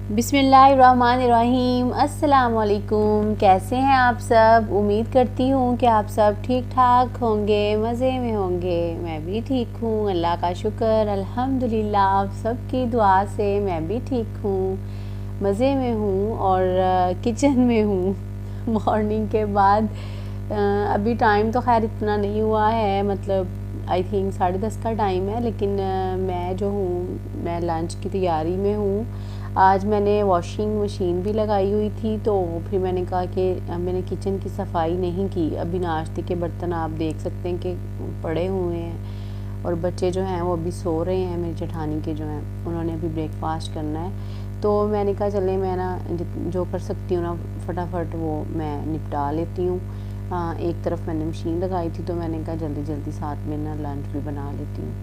बिस्मिल्लाहिर्रहमानिर्रहीम। अस्सलाम वालेकुम। कैसे हैं आप सब? उम्मीद करती हूँ कि आप सब ठीक ठाक होंगे, मज़े में होंगे। मैं भी ठीक हूँ, अल्लाह का शुक्र, अल्हम्दुलिल्लाह। आप सबकी दुआ से मैं भी ठीक हूँ, मज़े में हूँ और किचन में हूँ मॉर्निंग के बाद। अभी टाइम तो खैर इतना नहीं हुआ है, मतलब आई थिंक 10:30 का टाइम है, लेकिन मैं जो हूँ मैं लंच की तैयारी में हूँ। आज मैंने वॉशिंग मशीन भी लगाई हुई थी, तो फिर मैंने कहा कि मैंने किचन की सफाई नहीं की। अभी नाश्ते के बर्तन आप देख सकते हैं कि पड़े हुए हैं और बच्चे जो हैं वो अभी सो रहे हैं। मेरी जेठानी के जो हैं उन्होंने अभी ब्रेकफास्ट करना है, तो मैंने कहा चले मैं ना जो कर सकती हूँ ना फटाफट वो मैं निपटा लेती हूँ। एक तरफ मैंने मशीन लगाई थी, तो मैंने कहा जल्दी जल्दी साथ में ना लंच भी बना लेती हूँ।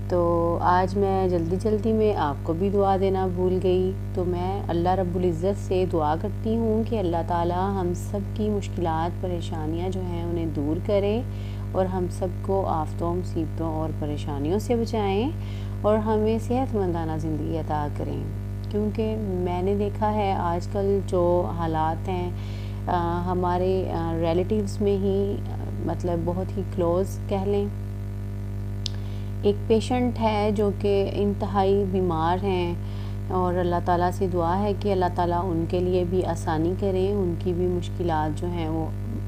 तो आज मैं जल्दी जल्दी में आपको भी दुआ देना भूल गई। तो मैं अल्लाह रब्बुल इज़्ज़त से दुआ करती हूँ कि अल्लाह ताला हम सब की मुश्किलात परेशानियाँ जो हैं उन्हें दूर करे और हम सबको आफ़तों मुसीबतों और परेशानियों से बचाएं और हमें सेहतमंदाना ज़िंदगी अता करें। क्योंकि मैंने देखा है आजकल जो हालात हैं हमारे रिलेटिव्स में ही मतलब बहुत ही क्लोज़ कह लें, एक पेशेंट है जो कि इंतहाई बीमार हैं और अल्लाह ताला से दुआ है कि अल्लाह ताला उनके लिए भी आसानी करें, उनकी भी मुश्किलात जो हैं वो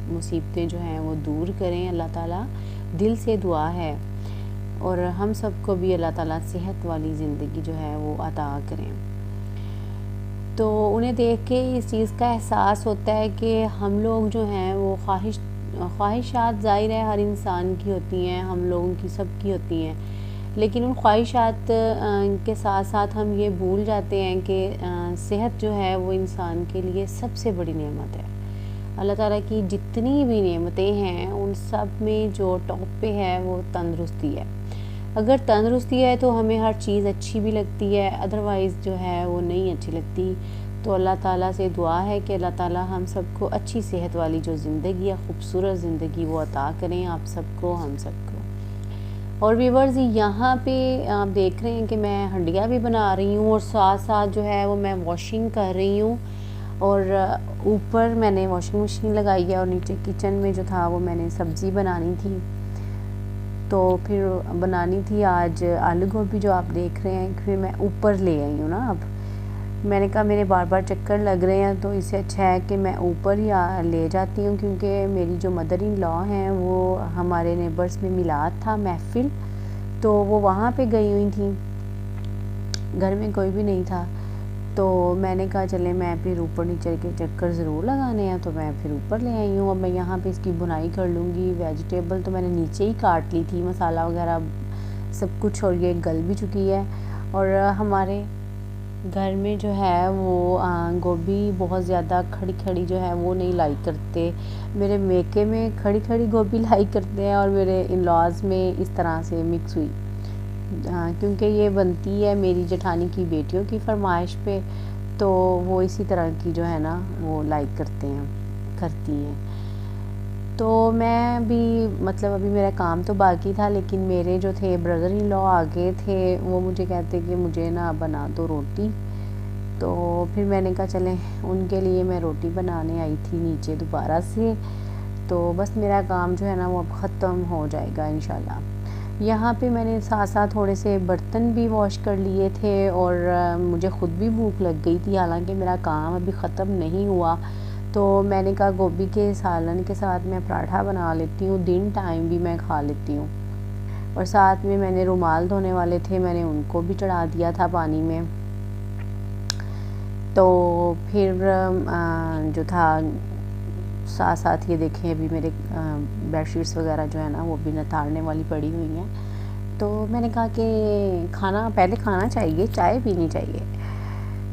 मुसीबतें जो हैं वो दूर करें। अल्लाह ताला दिल से दुआ है और हम सबको भी अल्लाह ताला सेहत वाली ज़िंदगी जो है वो अता करें। तो उन्हें देख के इस चीज़ का एहसास होता है कि हम लोग जो हैं वो ख्वाहिशात ज़ाहिर है हर इंसान की होती हैं, हम लोगों की सबकी होती हैं, लेकिन उन ख्वाहिशात के साथ साथ हम ये भूल जाते हैं कि सेहत जो है वो इंसान के लिए सबसे बड़ी नेमत है। अल्लाह ताला की जितनी भी नेमतें हैं उन सब में जो टॉप पे है वो तंदुरुस्ती है। अगर तंदुरुस्ती है तो हमें हर चीज़ अच्छी भी लगती है, अदरवाइज़ जो है वो नहीं अच्छी लगती। तो अल्लाह ताला से दुआ है कि अल्लाह ताला हम सबको अच्छी सेहत वाली जो ज़िंदगी है, ख़ूबसूरत ज़िंदगी वो अता करें आप सबको, हम सबको। और व्यूअर्स यहाँ पे आप देख रहे हैं कि मैं हंडिया भी बना रही हूँ और साथ साथ जो है वो मैं वॉशिंग कर रही हूँ। और ऊपर मैंने वॉशिंग मशीन लगाई है और नीचे किचन में जो था वो मैंने सब्ज़ी बनानी थी, तो फिर बनानी थी आज आलू गोभी जो आप देख रहे हैं। फिर मैं ऊपर ले आई हूँ ना, अब मैंने कहा मेरे बार बार चक्कर लग रहे हैं तो इससे अच्छा है कि मैं ऊपर ही ले जाती हूँ, क्योंकि मेरी जो मदर इन लॉ हैं वो हमारे नेबर्स में मिलाद था महफिल, तो वो वहाँ पे गई हुई थी, घर में कोई भी नहीं था। तो मैंने कहा चले मैं फिर ऊपर नीचे के चक्कर ज़रूर लगाने हैं, तो मैं फिर ऊपर ले आई हूँ। अब मैं यहाँ पे इसकी बुनाई कर लूँगी। वेजिटेबल तो मैंने नीचे ही काट ली थी, मसाला वगैरह सब कुछ, और ये गल भी चुकी है। और हमारे घर में जो है वो गोभी बहुत ज़्यादा खड़ी खड़ी जो है वो नहीं लाइक करते। मेरे मेके में खड़ी खड़ी गोभी लाइक करते हैं और मेरे इन लॉज में इस तरह से मिक्स हुई, क्योंकि ये बनती है मेरी जेठानी की बेटियों की फरमाइश पे, तो वो इसी तरह की जो है ना वो लाइक करती हैं। तो मैं भी मतलब अभी मेरा काम तो बाकी था, लेकिन मेरे जो थे ब्रदर इन लॉ आ गए थे, वो मुझे कहते कि मुझे ना बना दो रोटी। तो फिर मैंने कहा चलें उनके लिए मैं रोटी बनाने आई थी नीचे दोबारा से। तो बस मेरा काम जो है ना वो अब ख़त्म हो जाएगा इंशाल्लाह। यहाँ पे मैंने साथ साथ थोड़े से बर्तन भी वॉश कर लिए थे और मुझे ख़ुद भी भूख लग गई थी, हालांकि मेरा काम अभी ख़त्म नहीं हुआ। तो मैंने कहा गोभी के सालन के साथ मैं पराठा बना लेती हूँ, दिन टाइम भी मैं खा लेती हूँ। और साथ में मैंने रुमाल धोने वाले थे, मैंने उनको भी चढ़ा दिया था पानी में। तो फिर जो था साथ साथ ये देखें अभी मेरे बेडशीट्स वगैरह जो है ना वो भी नतारने वाली पड़ी हुई हैं। तो मैंने कहा कि पहले खाना चाहिए, चाय पीनी चाहिए।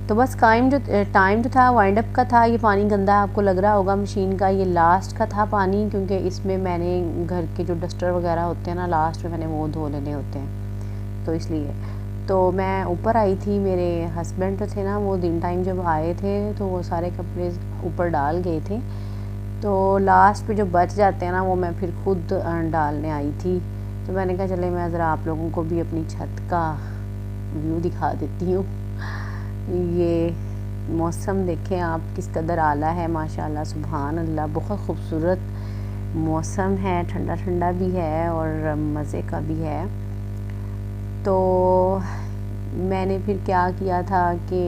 तो बस टाइम जो था वाइंड अप का था। ये पानी गंदा आपको लग रहा होगा मशीन का, ये लास्ट का था पानी, क्योंकि इसमें मैंने घर के जो डस्टर वगैरह होते हैं ना लास्ट में मैंने वो धो लेने होते हैं, तो इसलिए। तो मैं ऊपर आई थी, मेरे हस्बैंड जो थे ना वो दिन टाइम जब आए थे तो वो सारे कपड़े ऊपर डाल गए थे, तो लास्ट पे जो बच जाते हैं ना वो मैं फिर खुद डालने आई थी। तो मैंने कहा चले मैं ज़रा आप लोगों को भी अपनी छत का व्यू दिखा देती हूँ। ये मौसम देखें आप किस कदर आला है, माशाल्लाह सुभान अल्लाह। बहुत ख़ूबसूरत मौसम है, ठंडा ठंडा भी है और मज़े का भी है। तो मैंने फिर क्या किया था कि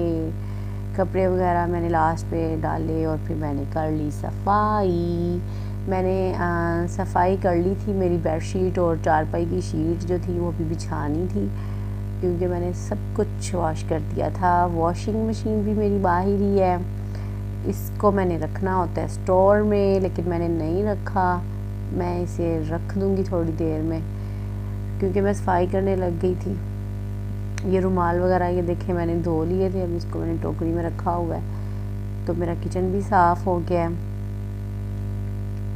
कपड़े वगैरह मैंने लास्ट पे डाले और फिर मैंने कर ली सफाई। मैंने सफाई कर ली थी। मेरी बेडशीट और चारपाई की शीट जो थी वो भी बिछानी थी, क्योंकि मैंने सब कुछ वॉश कर दिया था। वॉशिंग मशीन भी मेरी बाहर ही है, इसको मैंने रखना होता है स्टोर में, लेकिन मैंने नहीं रखा। मैं इसे रख दूँगी थोड़ी देर में, क्योंकि मैं सफाई करने लग गई थी। ये रुमाल वगैरह ये देखें मैंने धो लिए थे, अब इसको मैंने टोकरी में रखा हुआ है। तो मेरा किचन भी साफ़ हो गया है,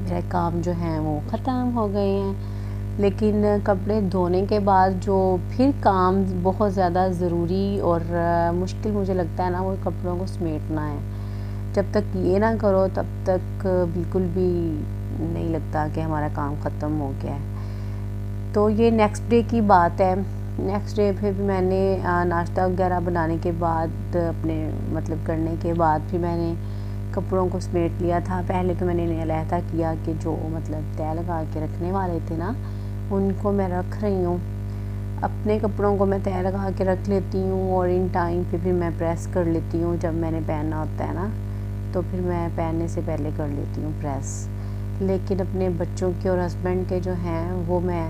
मेरे काम जो हैं वो ख़त्म हो गए हैं। लेकिन कपड़े धोने के बाद जो फिर काम बहुत ज़्यादा ज़रूरी और मुश्किल मुझे लगता है ना, वो कपड़ों को समेटना है। जब तक ये ना करो तब तक बिल्कुल भी नहीं लगता कि हमारा काम ख़त्म हो गया है। तो ये नेक्स्ट डे की बात है। नेक्स्ट डे फिर मैंने नाश्ता वगैरह बनाने के बाद, अपने मतलब करने के बाद, फिर मैंने कपड़ों को समेट लिया था। पहले तो मैंने अलहदा किया कि जो मतलब तय लगा के रखने वाले थे ना, उनको मैं रख रही हूँ। अपने कपड़ों को मैं तय लगा के रख लेती हूँ और इन टाइम पे फिर मैं प्रेस कर लेती हूँ। जब मैंने पहनना होता है ना, तो फिर मैं पहनने से पहले कर लेती हूँ प्रेस। लेकिन अपने बच्चों के और हस्बैंड के जो हैं वो मैं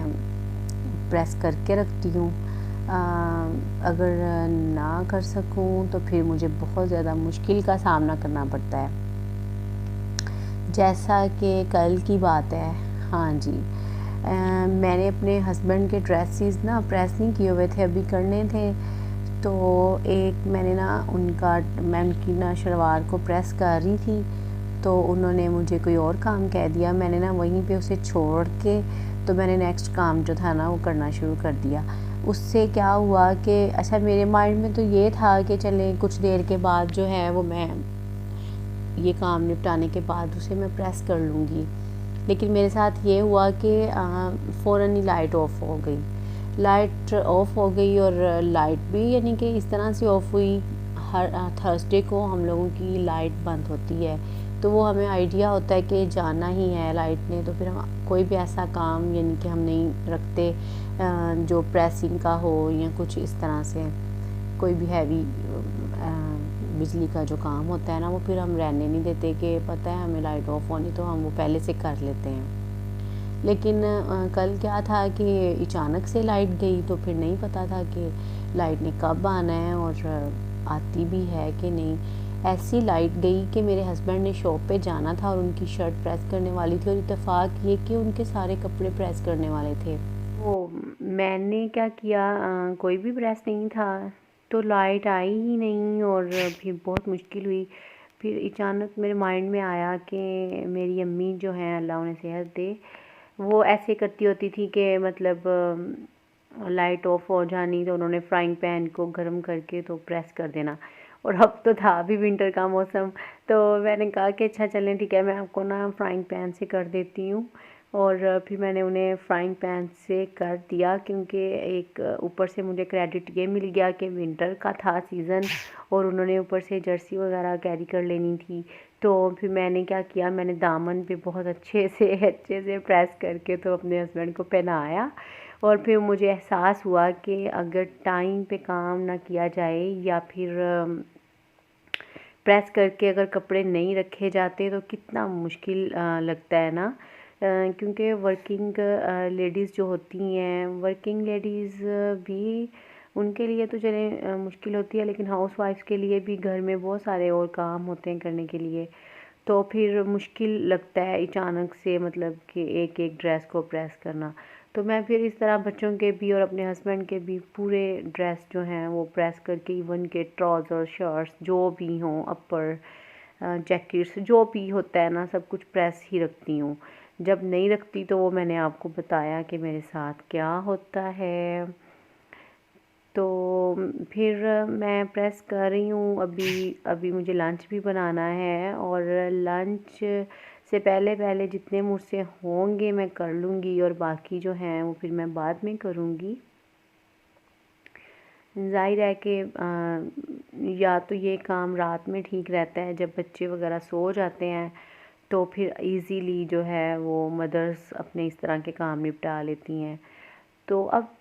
प्रेस करके रखती हूँ। अगर ना कर सकूँ तो फिर मुझे बहुत ज़्यादा मुश्किल का सामना करना पड़ता है। जैसा कि कल की बात है, हाँ जी, मैंने अपने हस्बैंड के ड्रेसेस ना प्रेस नहीं किए हुए थे, अभी करने थे। तो एक मैंने ना मैं उनकी ना शलवार को प्रेस कर रही थी, तो उन्होंने मुझे कोई और काम कह दिया। मैंने ना वहीं पे उसे छोड़ के तो मैंने नेक्स्ट काम जो था ना वो करना शुरू कर दिया। उससे क्या हुआ कि अच्छा, मेरे माइंड में तो ये था कि चलें कुछ देर के बाद जो है वो मैं ये काम निपटाने के बाद उसे मैं प्रेस कर लूँगी। लेकिन मेरे साथ ये हुआ कि फ़ौरन ही लाइट ऑफ हो गई। लाइट ऑफ हो गई और लाइट भी यानी कि इस तरह से ऑफ हुई। हर थर्सडे को हम लोगों की लाइट बंद होती है, तो वो हमें आइडिया होता है कि जाना ही है लाइट ने, तो फिर हम कोई भी ऐसा काम यानी कि हम नहीं रखते जो प्रेसिंग का हो या कुछ इस तरह से कोई भी हैवी बिजली का जो काम होता है ना, वो फिर हम रहने नहीं देते कि पता है हमें लाइट ऑफ होनी, तो हम वो पहले से कर लेते हैं। लेकिन कल क्या था कि अचानक से लाइट गई, तो फिर नहीं पता था कि लाइट ने कब आना है और आती भी है कि नहीं। ऐसी लाइट गई कि मेरे हस्बैंड ने शॉप पे जाना था और उनकी शर्ट प्रेस करने वाली थी, और इत्तेफाक ये कि उनके सारे कपड़े प्रेस करने वाले थे। तो मैंने क्या किया, कोई भी प्रेस नहीं था, तो लाइट आई ही नहीं और फिर बहुत मुश्किल हुई। फिर अचानक मेरे माइंड में आया कि मेरी अम्मी जो हैं, अल्लाह उन्हें सेहत दे, वो ऐसे करती होती थी कि मतलब लाइट ऑफ हो जानी तो उन्होंने फ्राइंग पैन को गर्म करके तो प्रेस कर देना। और अब तो था भी विंटर का मौसम, तो मैंने कहा कि अच्छा चलें ठीक है, मैं आपको ना फ्राइंग पैन से कर देती हूँ। और फिर मैंने उन्हें फ्राइंग पैन से कर दिया, क्योंकि एक ऊपर से मुझे क्रेडिट ये मिल गया कि विंटर का था सीज़न, और उन्होंने ऊपर से जर्सी वगैरह कैरी कर लेनी थी। तो फिर मैंने क्या किया, मैंने दामन पे बहुत अच्छे से प्रेस करके तो अपने हस्बैंड को पहनाया। और फिर मुझे एहसास हुआ कि अगर टाइम पे काम ना किया जाए या फिर प्रेस करके अगर कपड़े नहीं रखे जाते तो कितना मुश्किल लगता है ना। क्योंकि वर्किंग लेडीज़ जो होती हैं, वर्किंग लेडीज़ भी उनके लिए तो चले मुश्किल होती है, लेकिन हाउस वाइफ के लिए भी घर में बहुत सारे और काम होते हैं करने के लिए, तो फिर मुश्किल लगता है अचानक से मतलब कि एक एक ड्रेस को प्रेस करना। तो मैं फिर इस तरह बच्चों के भी और अपने हस्बैंड के भी पूरे ड्रेस जो हैं वो प्रेस करके, इवन के ट्राउज़र शर्ट्स जो भी हों, अपर जैकेट्स जो भी होता है ना, सब कुछ प्रेस ही रखती हूँ। जब नहीं रखती तो वो मैंने आपको बताया कि मेरे साथ क्या होता है। तो फिर मैं प्रेस कर रही हूँ। अभी अभी मुझे लंच भी बनाना है, और लंच से पहले पहले जितने मुझसे होंगे मैं कर लूँगी, और बाकी जो हैं वो फिर मैं बाद में करूँगी। ज़ाहिर है कि या तो ये काम रात में ठीक रहता है जब बच्चे वगैरह सो जाते हैं, तो फिर इजीली जो है वो मदर्स अपने इस तरह के काम निपटा लेती हैं। तो अब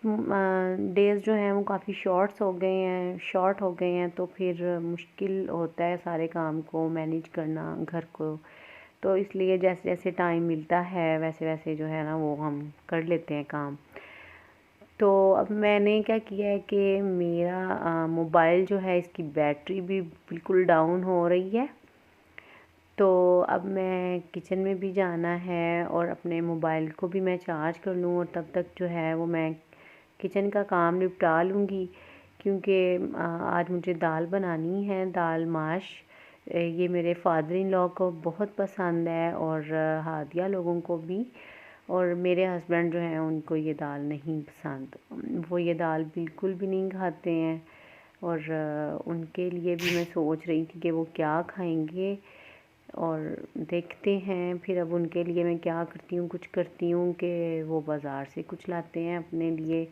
डेज़ जो हैं वो काफ़ी शॉर्ट हो गए हैं, तो फिर मुश्किल होता है सारे काम को मैनेज करना घर को। तो इसलिए जैसे जैसे टाइम मिलता है वैसे वैसे जो है ना वो हम कर लेते हैं काम। तो अब मैंने क्या किया है कि मेरा मोबाइल जो है इसकी बैटरी भी बिल्कुल डाउन हो रही है। तो अब मैं किचन में भी जाना है और अपने मोबाइल को भी मैं चार्ज कर लूँ, और तब तक जो है वो मैं किचन का काम निपटा लूँगी, क्योंकि आज मुझे दाल बनानी है, दाल माश। ये मेरे फादर इन लॉ को बहुत पसंद है और हादिया लोगों को भी। और मेरे हस्बैंड जो हैं उनको ये दाल नहीं पसंद, वो ये दाल बिल्कुल भी नहीं खाते हैं। और उनके लिए भी मैं सोच रही थी कि वो क्या खाएंगे, और देखते हैं फिर अब उनके लिए मैं क्या करती हूँ। कुछ करती हूँ कि वो बाज़ार से कुछ लाते हैं अपने लिए।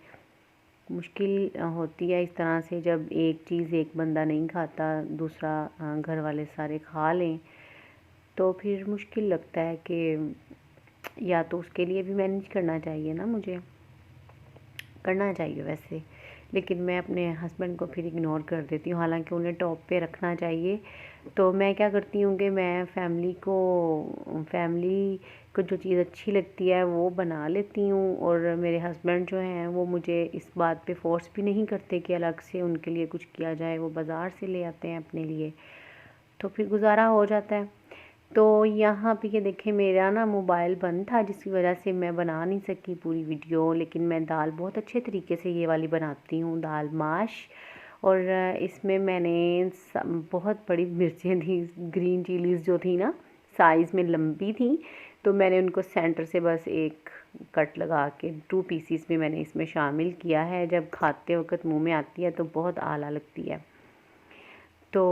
मुश्किल होती है इस तरह से, जब एक चीज़ एक बंदा नहीं खाता, दूसरा घर वाले सारे खा लें, तो फिर मुश्किल लगता है कि या तो उसके लिए भी मैनेज करना चाहिए ना, मुझे करना चाहिए वैसे, लेकिन मैं अपने हस्बैंड को फिर इग्नोर कर देती हूँ, हालांकि उन्हें टॉप पे रखना चाहिए। तो मैं क्या करती हूँ कि मैं फैमिली को जो चीज़ अच्छी लगती है वो बना लेती हूँ, और मेरे हस्बैंड जो हैं वो मुझे इस बात पे फोर्स भी नहीं करते कि अलग से उनके लिए कुछ किया जाए। वो बाज़ार से ले आते हैं अपने लिए, तो फिर गुजारा हो जाता है। तो यहाँ पे ये देखें, मेरा ना मोबाइल बंद था जिसकी वजह से मैं बना नहीं सकी पूरी वीडियो, लेकिन मैं दाल बहुत अच्छे तरीके से ये वाली बनाती हूँ, दाल माश। और इसमें मैंने बहुत बड़ी मिर्चें थी, ग्रीन चिलीज़ जो थी ना साइज़ में लंबी थी, तो मैंने उनको सेंटर से बस एक कट लगा के 2 पीसीस में मैंने इसमें शामिल किया है। जब खाते वक्त मुंह में आती है तो बहुत आला लगती है। तो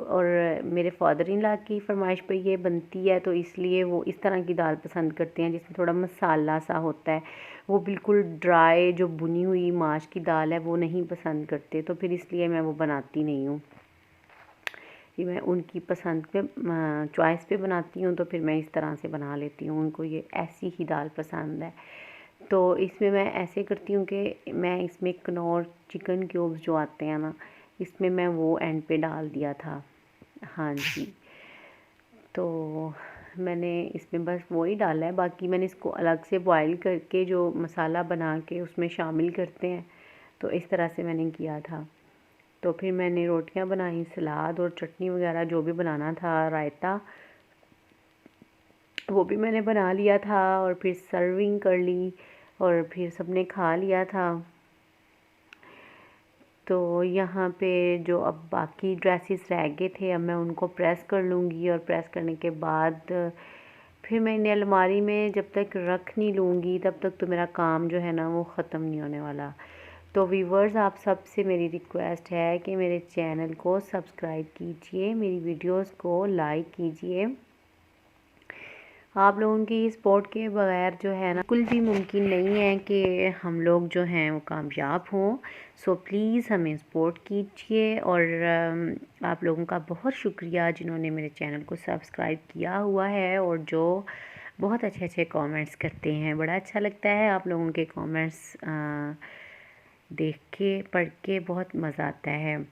और मेरे फादर इन लॉ की फरमाइश पे ये बनती है, तो इसलिए वो इस तरह की दाल पसंद करते हैं जिसमें थोड़ा मसाला सा होता है। वो बिल्कुल ड्राई जो भुनी हुई माश की दाल है वो नहीं पसंद करते, तो फिर इसलिए मैं वो बनाती नहीं हूँ। कि मैं उनकी पसंद पे चॉइस पे बनाती हूँ, तो फिर मैं इस तरह से बना लेती हूँ। उनको ये ऐसी ही दाल पसंद है। तो इसमें मैं ऐसे करती हूँ कि मैं इसमें कनौर चिकन क्यूब्स जो आते हैं ना, इसमें मैं वो एंड पे डाल दिया था। हाँ जी, तो मैंने इसमें बस वो ही डाला है, बाकी मैंने इसको अलग से बॉईल करके जो मसाला बना के उसमें शामिल करते हैं, तो इस तरह से मैंने किया था। तो फिर मैंने रोटियां बनाई, सलाद और चटनी वगैरह जो भी बनाना था, रायता, वो भी मैंने बना लिया था, और फिर सर्विंग कर ली और फिर सबने खा लिया था। तो यहाँ पे जो अब बाकी ड्रेसेस रह गए थे, अब मैं उनको प्रेस कर लूँगी, और प्रेस करने के बाद फिर मैं इन्हें अलमारी में जब तक रख नहीं लूँगी तब तक तो मेरा काम जो है ना वो ख़त्म नहीं होने वाला। तो व्यूवर्स, आप सब से मेरी रिक्वेस्ट है कि मेरे चैनल को सब्सक्राइब कीजिए, मेरी वीडियोस को लाइक कीजिए। आप लोगों की सपोर्ट के बगैर जो है ना बिल्कुल भी मुमकिन नहीं है कि हम लोग जो हैं वो कामयाब हों। सो प्लीज़ हमें सपोर्ट कीजिए, और आप लोगों का बहुत शुक्रिया जिन्होंने मेरे चैनल को सब्सक्राइब किया हुआ है और जो बहुत अच्छे अच्छे कमेंट्स करते हैं। बड़ा अच्छा लगता है आप लोगों के कमेंट्स देख के, पढ़ के बहुत मज़ा आता है।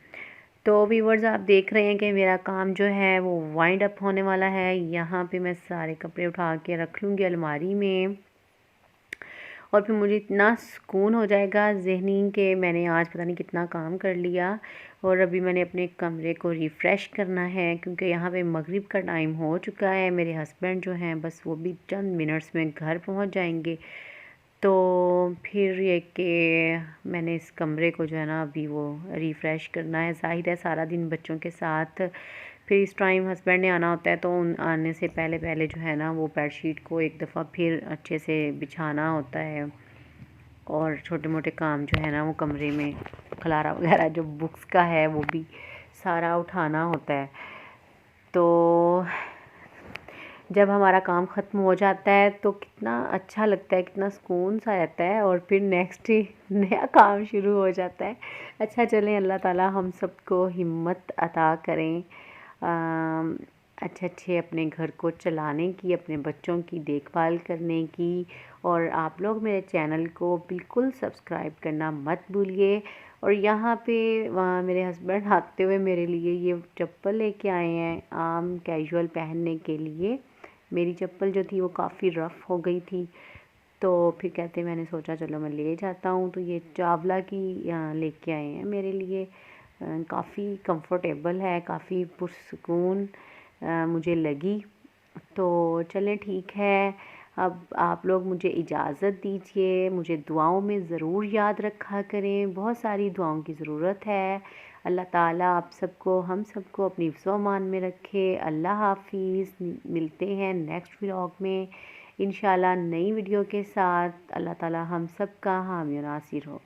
तो व्यूवर्स, आप देख रहे हैं कि मेरा काम जो है वो वाइंड अप होने वाला है। यहाँ पे मैं सारे कपड़े उठा के रख लूँगी अलमारी में, और फिर मुझे इतना सुकून हो जाएगा ज़हनी कि मैंने आज पता नहीं कितना काम कर लिया। और अभी मैंने अपने कमरे को रिफ़्रेश करना है, क्योंकि यहाँ पे मगरिब का टाइम हो चुका है। मेरे हस्बैंड जो हैं बस वो भी चंद मिनट्स में घर पहुँच जाएंगे। तो फिर ये कि मैंने इस कमरे को जो है ना अभी वो रिफ़्रेश करना है। ज़ाहिर है सारा दिन बच्चों के साथ, फिर इस टाइम हस्बैंड ने आना होता है, तो उन आने से पहले पहले जो है ना वो बेडशीट को एक दफ़ा फिर अच्छे से बिछाना होता है, और छोटे मोटे काम जो है ना वो कमरे में खलारा वगैरह जो बुक्स का है वो भी सारा उठाना होता है। तो जब हमारा काम ख़त्म हो जाता है तो कितना अच्छा लगता है, कितना सुकून सा रहता है, और फिर नेक्स्ट ही नया काम शुरू हो जाता है। अच्छा चलें, अल्लाह ताला हम सबको हिम्मत अता करें अच्छे अच्छे अपने घर को चलाने की, अपने बच्चों की देखभाल करने की। और आप लोग मेरे चैनल को बिल्कुल सब्सक्राइब करना मत भूलिए। और यहाँ पे मेरे हस्बैंड आते हुए मेरे लिए ये चप्पल लेके आए हैं आम कैजुअल पहनने के लिए। मेरी चप्पल जो थी वो काफ़ी रफ़ हो गई थी, तो फिर कहते मैंने सोचा चलो मैं ले जाता हूँ। तो ये चावला की लेके आए हैं मेरे लिए। काफ़ी कंफर्टेबल है, काफ़ी पुरसुकून मुझे लगी। तो चलें ठीक है, अब आप लोग मुझे इजाज़त दीजिए। मुझे दुआओं में ज़रूर याद रखा करें, बहुत सारी दुआओं की ज़रूरत है। अल्लाह ताला आप सबको, हम सबको अपनी हिफ्ज़ व अमान में रखे। अल्लाह हाफ़िज़। मिलते हैं नेक्स्ट व्लॉग में इंशाल्लाह नई वीडियो के साथ। अल्लाह ताला हम सब का हामी और नासिर हो।